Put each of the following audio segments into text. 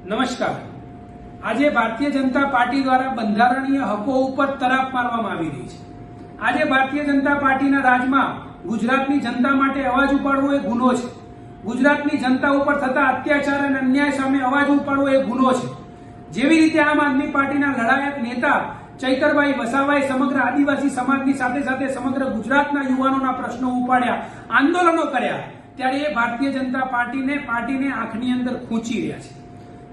નમસ્કાર। આજે ભારતીય જનતા પાર્ટી દ્વારા બંધારણીય હકો ઉપર તરાપ મારવામાં આવી રહી છે। આજે ભારતીય જનતા પાર્ટીના રાજમાં ગુજરાતની જનતા માટે અવાજ ઉપાડવો એ ગુનો છે। ગુજરાતની જનતા ઉપર થતા અત્યાચાર અને અન્યાય સામે અવાજ ઉપાડવો એ ગુનો છે। જેવી રીતે આમ આદમી પાર્ટીના લડાયક નેતા ચૈતરભાઈ વસાવાએ સમગ્ર આદિવાસી સમાજની સાથે સાથે સમગ્ર ગુજરાતના યુવાનોના પ્રશ્નો ઉપાડ્યા, આંદોલનો કર્યા, ત્યારે એ ભારતીય જનતા પાર્ટીને આંખની અંદર ખૂંચી રહ્યા છે।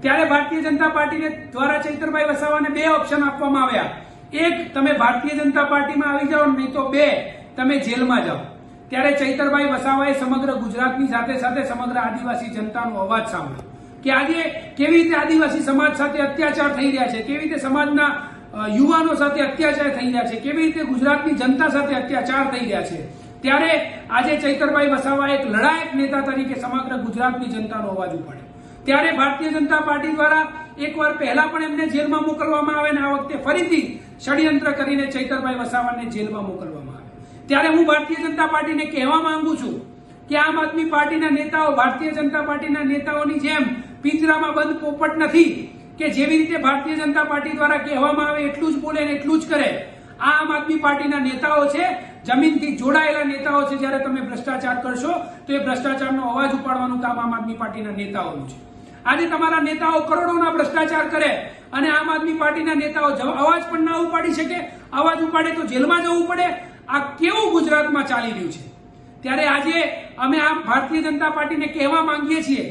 ત્યારે ભારતીય જનતા પાર્ટીને દ્વારા ચૈતરભાઈ વસાવાને બે ઓપ્શન આપવામાં આવ્યા। એક, તમે ભારતીય જનતા પાર્ટીમાં આવી જાઓ, નહીં તો બે, તમે જેલમાં જાઓ। ત્યારે ચૈતરભાઈ વસાવાએ સમગ્ર ગુજરાતની સાથે સાથે સમગ્ર આદિવાસી જનતાનો અવાજ સાંભળ્યો કે આજે કેવી રીતે આદિવાસી સમાજ સાથે અત્યાચાર થઈ રહ્યા છે, કેવી રીતે સમાજના યુવાનો સાથે અત્યાચાર થઈ રહ્યા છે, કેવી રીતે ગુજરાતની જનતા સાથે અત્યાચાર થઈ રહ્યા છે। ત્યારે આજે ચૈતરભાઈ વસાવા એક લડાયક નેતા તરીકે સમગ્ર ગુજરાતની જનતાનો અવાજ ઉપાડ્યો। ત્યારે ભારતીય જનતા પાર્ટી દ્વારા એકવાર પહેલા પણ એમને જેલમાં મોકલવામાં આવે ને આ વખતે ફરીથી ષડયંત્ર કરીને ચૈતરભાઈ વસાવાને જેલમાં મોકલવામાં આવે। ત્યારે હું ભારતીય જનતા પાર્ટીને કહેવા માંગુ છું કે આમ આદમી પાર્ટીના નેતાઓ ભારતીય જનતા પાર્ટીના નેતાઓની જેમ પિંજરામાં બંધ પોપટ નથી કે જેવી રીતે ભારતીય જનતા પાર્ટી દ્વારા કહેવામાં આવે એટલું જ બોલે ને એટલું જ કરે। આમ આદમી પાર્ટીના નેતાઓ છે, જમીનથી જોડાયેલા નેતાઓ છે। જ્યારે તમે ભ્રષ્ટાચાર કરશો તો એ ભ્રષ્ટાચારનો અવાજ ઉપાડવાનું કામ આમ આદમી પાર્ટીના નેતાઓનું છે। આજે તમારા નેતાઓ કરોડોના ભ્રષ્ટાચાર કરે અને આમ આદમી પાર્ટીના નેતાઓ અવાજ પણ ના ઉપાડી શકે, અવાજ ઉપાડે તો જેલમાં જવું પડે। આ કેવું ગુજરાતમાં ચાલી રહ્યું છે? ત્યારે આજે અમે આ ભારતીય જનતા પાર્ટીને કહેવા માંગીએ છીએ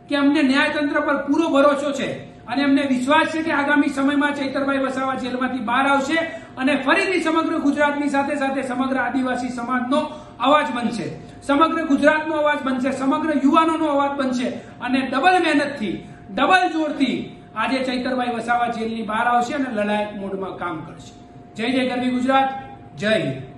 કે અમને ન્યાયતંત્ર પર પૂરો ભરોસો છે અને અમને વિશ્વાસ છે કે આગામી સમયમાં ચૈતરભાઈ વસાવા જેલમાંથી બહાર આવશે અને ફરીથી સમગ્ર ગુજરાતની સાથે સાથે સમગ્ર આદિવાસી સમાજનો અવાજ બનશે, સમગ્ર ગુજરાતનો અવાજ બનશે, સમગ્ર યુવાનોનો અવાજ બનશે અને ડબલ મહેનતથી, ડબલ જોરથી આજે ચૈતરભાઈ વસાવા જેલની બહાર આવશે અને લડાયક મોડમાં કામ કરશે। જય જય ગરવી ગુજરાત, જય હિન્દ।